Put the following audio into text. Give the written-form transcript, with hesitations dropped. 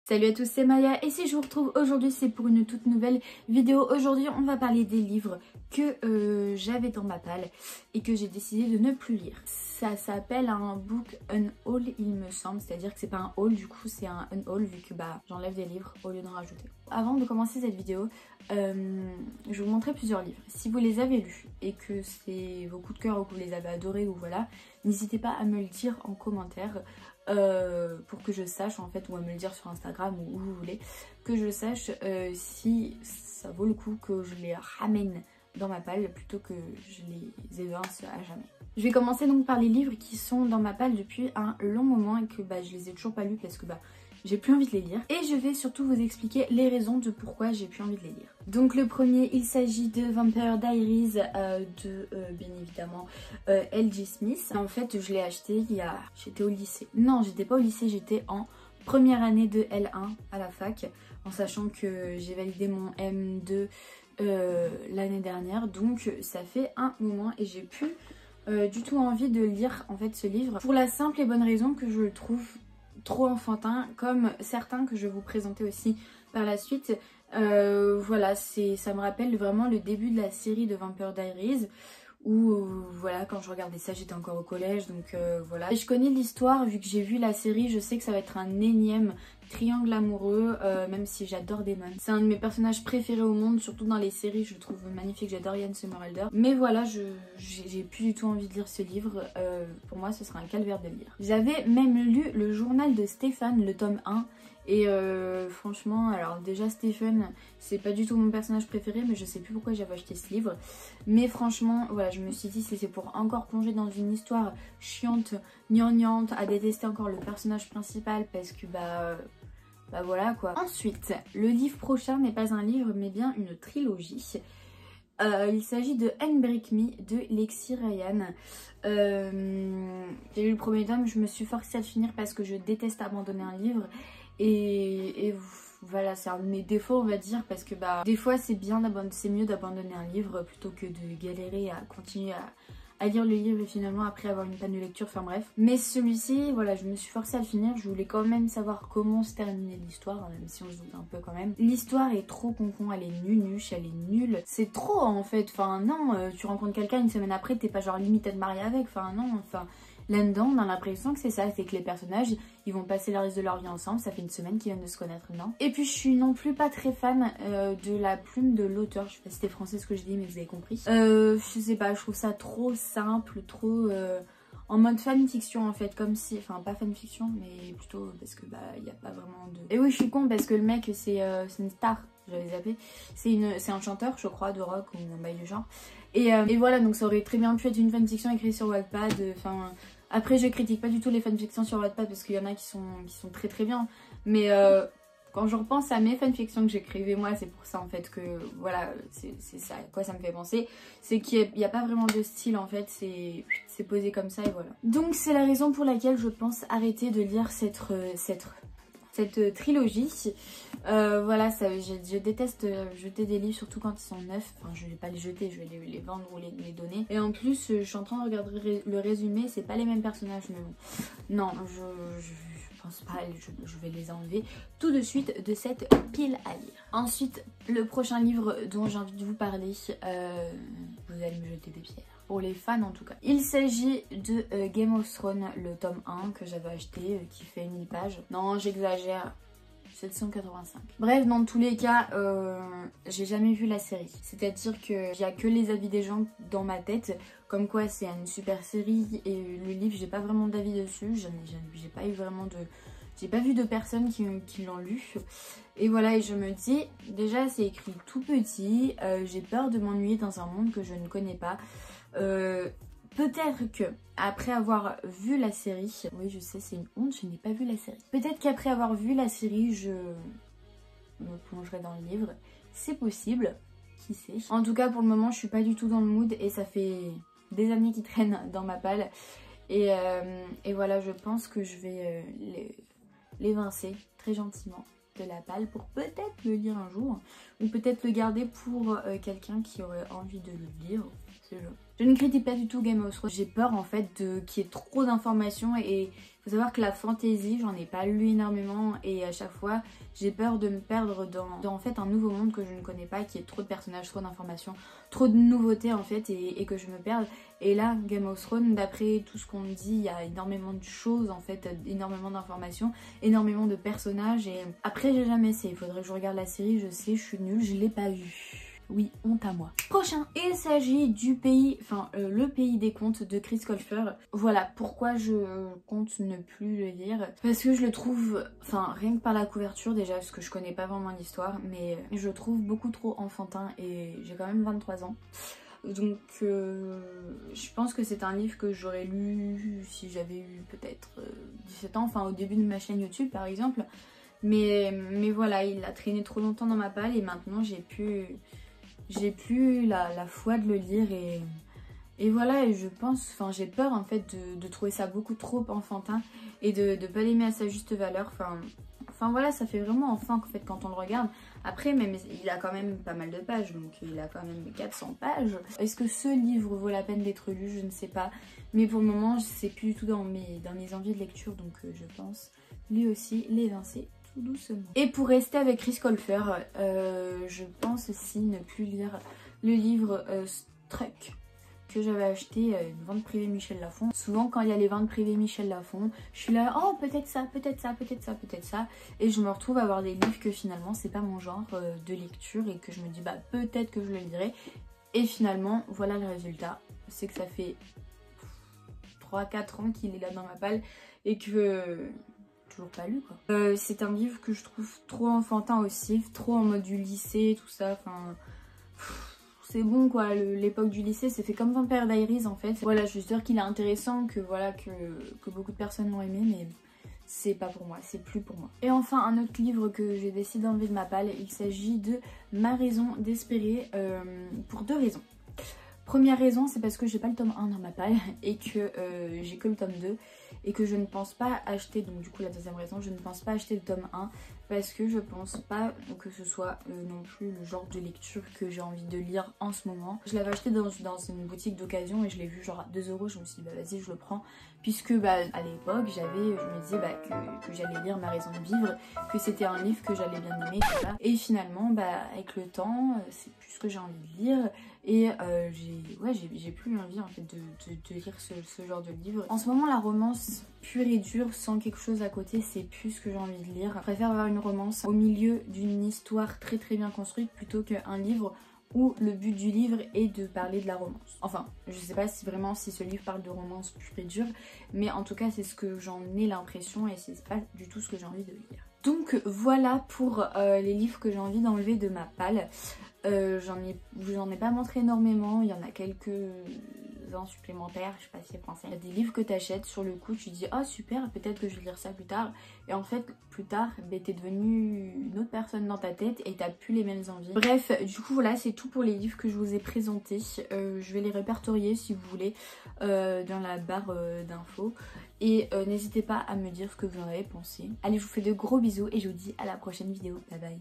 Salut à tous, c'est Maya et si je vous retrouve aujourd'hui c'est pour une toute nouvelle vidéo. Aujourd'hui on va parler des livres que j'avais dans ma palle et que j'ai décidé de ne plus lire. Ça s'appelle un book unhaul il me semble, c'est-à-dire que c'est pas un haul, du coup c'est un unhaul vu que j'enlève des livres au lieu d'en rajouter. Avant de commencer cette vidéo, je vais vous montrer plusieurs livres. Si vous les avez lus et que c'est vos coups de cœur ou que vous les avez adorés ou voilà, n'hésitez pas à me le dire en commentaire. Pour que je sache en fait, ou à me le dire sur Instagram ou où vous voulez, que je sache si ça vaut le coup que je les ramène dans ma palle plutôt que je les évince à jamais. Je vais commencer donc par les livres qui sont dans ma palle depuis un long moment et que je les ai toujours pas lus parce que j'ai plus envie de les lire. Et je vais surtout vous expliquer les raisons de pourquoi j'ai plus envie de les lire. Donc le premier, il s'agit de Vampire Diaries de bien évidemment L.J. Smith. En fait, je l'ai acheté j'étais au lycée. Non, j'étais pas au lycée, j'étais en première année de L1 à la fac. En sachant que j'ai validé mon M2 l'année dernière. Donc ça fait un moment et j'ai plus du tout envie de lire en fait ce livre. Pour la simple et bonne raison que je le trouve trop enfantin, comme certains que je vais vous présenter aussi par la suite. Voilà, ça me rappelle vraiment le début de la série de Vampire Diaries où voilà, quand je regardais ça j'étais encore au collège, donc voilà. Et je connais l'histoire, vu que j'ai vu la série, je sais que ça va être un énième triangle amoureux, même si j'adore Damon. C'est un de mes personnages préférés au monde, surtout dans les séries, je le trouve magnifique, j'adore Ian Somerhalder. Mais voilà, j'ai plus du tout envie de lire ce livre, pour moi ce sera un calvaire de lire. J'avais même lu le journal de Stephen, le tome 1, et franchement, alors déjà Stephen, c'est pas du tout mon personnage préféré, mais je sais plus pourquoi j'avais acheté ce livre. Mais franchement, voilà, je me suis dit si c'est pour encore plonger dans une histoire chiante, gnangnante, à détester encore le personnage principal parce que voilà quoi. Ensuite, le livre prochain n'est pas un livre mais bien une trilogie. Il s'agit de Unbreak Me de Lexi Ryan. J'ai lu le premier tome, je me suis forcée à le finir parce que je déteste abandonner un livre. Et voilà, c'est un de mes défauts on va dire, parce que des fois c'est mieux d'abandonner un livre plutôt que de galérer à continuer à lire le livre et finalement après avoir une panne de lecture, enfin bref. Mais celui-ci, voilà, je me suis forcée à le finir, je voulais quand même savoir comment se terminait l'histoire, même si on se doute un peu quand même. L'histoire est trop concon, elle est nunuche, elle est nulle. C'est trop en fait, enfin non, tu rencontres quelqu'un une semaine après, t'es pas genre limite à te marier avec, enfin non, enfin... Là-dedans, on a l'impression que c'est ça, c'est que les personnages, ils vont passer le reste de leur vie ensemble, ça fait une semaine qu'ils viennent de se connaître, non. Et puis je suis non plus pas très fan de la plume de l'auteur, je sais pas si c'était français ce que je dis, mais vous avez compris. Je sais pas, je trouve ça trop simple, trop... en mode fanfiction en fait, comme si... Enfin, pas fanfiction, mais plutôt parce que y a pas vraiment de... Et oui, je suis con parce que le mec, c'est une star, j'avais zappé. C'est un chanteur, je crois, de rock ou un bail du genre. Et voilà, donc ça aurait très bien pu être une fanfiction écrite sur Wattpad, enfin... Après je critique pas du tout les fanfictions sur Wattpad parce qu'il y en a qui sont très très bien. Mais quand je repense à mes fanfictions que j'écrivais moi, c'est pour ça en fait que voilà, c'est ça à quoi ça me fait penser. C'est qu'il n'y a pas vraiment de style en fait, c'est posé comme ça et voilà. Donc c'est la raison pour laquelle je pense arrêter de lire cette trilogie. Voilà, je déteste jeter des livres, surtout quand ils sont neufs. Enfin, je vais pas les jeter, je vais les vendre ou les donner. Et en plus, je suis en train de regarder le résumé, c'est pas les mêmes personnages, mais bon. Non, je pense pas, je vais les enlever tout de suite de cette pile à lire. Ensuite, le prochain livre dont j'ai envie de vous parler, vous allez me jeter des pierres. Pour les fans en tout cas. Il s'agit de Game of Thrones, le tome 1 que j'avais acheté, qui fait 1000 pages. Non, j'exagère. 785. Bref, dans tous les cas, j'ai jamais vu la série. C'est-à-dire qu'il n'y a que les avis des gens dans ma tête, comme quoi c'est une super série, et le livre, j'ai pas vraiment d'avis dessus. J'ai pas eu vraiment de... J'ai pas vu de personnes qui l'ont lu. Et voilà, et je me dis, déjà c'est écrit tout petit, j'ai peur de m'ennuyer dans un monde que je ne connais pas. Peut-être que après avoir vu la série, oui je sais c'est une honte, je n'ai pas vu la série. Peut-être qu'après avoir vu la série, je me plongerai dans le livre. C'est possible, qui sait. En tout cas pour le moment je suis pas du tout dans le mood et ça fait des années qui traînent dans ma palle. Et voilà, je pense que je vais l'évincer très gentiment de la palle pour peut-être le lire un jour. Ou peut-être le garder pour quelqu'un qui aurait envie de le lire. Je ne critique pas du tout Game of Thrones. J'ai peur en fait qu'il y ait trop d'informations et Faut savoir que la fantasy, j'en ai pas lu énormément et à chaque fois j'ai peur de me perdre dans en fait un nouveau monde que je ne connais pas, qui est trop de personnages, trop d'informations, trop de nouveautés en fait et que je me perde. Et là, Game of Thrones, d'après tout ce qu'on me dit, il y a énormément de choses en fait, énormément d'informations, énormément de personnages et après j'ai jamais essayé, il faudrait que je regarde la série, je sais, je suis nulle, je l'ai pas vue. Oui, honte à moi. Prochain, il s'agit du pays, le pays des contes de Chris Colfer. Voilà pourquoi je compte ne plus le lire. Parce que je le trouve, rien que par la couverture déjà, parce que je connais pas vraiment l'histoire, mais je le trouve beaucoup trop enfantin et j'ai quand même 23 ans. Donc je pense que c'est un livre que j'aurais lu si j'avais eu peut-être 17 ans, au début de ma chaîne YouTube par exemple. Mais voilà, il a traîné trop longtemps dans ma palle et maintenant j'ai plus la foi de le lire et voilà, et je pense, j'ai peur en fait de trouver ça beaucoup trop enfantin et de pas l'aimer à sa juste valeur, voilà, ça fait vraiment enfant en fait quand on le regarde. Après même il a quand même pas mal de pages, donc il a quand même 400 pages. Est-ce que ce livre vaut la peine d'être lu? Je ne sais pas, mais pour le moment c'est plus du tout dans mes envies de lecture, donc je pense lui aussi l'évincer tout doucement. Et pour rester avec Chris Colfer, je pense aussi ne plus lire le livre Struck que j'avais acheté une vente privée Michel Lafon. Souvent quand il y a les ventes privées Michel Lafon, je suis là, oh peut-être ça, peut-être ça, peut-être ça, peut-être ça, et je me retrouve à avoir des livres que finalement c'est pas mon genre de lecture et que je me dis bah peut-être que je le lirai, et finalement voilà le résultat, c'est que ça fait 3-4 ans qu'il est là dans ma palle et que toujours pas lu quoi. C'est un livre que je trouve trop enfantin aussi, trop en mode du lycée, tout ça, c'est bon quoi, l'époque du lycée c'est fait comme Vampire Diaries en fait. Voilà, je suis sûre qu'il est intéressant, que voilà, que beaucoup de personnes l'ont aimé, mais c'est pas pour moi, c'est plus pour moi. Et enfin un autre livre que j'ai décidé d'enlever de ma palle, il s'agit de Ma raison d'espérer, pour 2 raisons. Première raison, c'est parce que j'ai pas le tome 1 dans ma palle et que j'ai que le tome 2 et que je ne pense pas acheter, donc du coup la deuxième raison, je ne pense pas acheter le tome 1 parce que je pense pas que ce soit non plus le genre de lecture que j'ai envie de lire en ce moment. Je l'avais acheté dans une boutique d'occasion et je l'ai vu genre à 2 €, je me suis dit bah vas-y je le prends, puisque à l'époque je me disais que j'allais lire Ma raison de vivre, que c'était un livre que j'allais bien aimer, voilà. Et finalement avec le temps c'est plus ce que j'ai envie de lire et j'ai plus envie en fait de lire ce genre de livre. En ce moment la romance pure et dure sans quelque chose à côté, c'est plus ce que j'ai envie de lire. Je préfère avoir une romance au milieu d'une histoire très très bien construite plutôt qu'un livre où le but du livre est de parler de la romance. Enfin, je sais pas si ce livre parle de romance pure et dure, mais en tout cas c'est ce que j'en ai l'impression et c'est pas du tout ce que j'ai envie de lire. Donc voilà pour les livres que j'ai envie d'enlever de ma palle. J'en ai pas montré énormément, il y en a quelques-uns supplémentaires, je sais pas si c'est français. Il y a des livres que tu achètes, sur le coup tu dis oh super, peut-être que je vais lire ça plus tard, et en fait plus tard t'es devenue une autre personne dans ta tête et t'as plus les mêmes envies. Bref, du coup voilà, c'est tout pour les livres que je vous ai présentés. Je vais les répertorier si vous voulez dans la barre d'infos, et n'hésitez pas à me dire ce que vous en avez pensé. Allez, je vous fais de gros bisous et je vous dis à la prochaine vidéo, bye bye.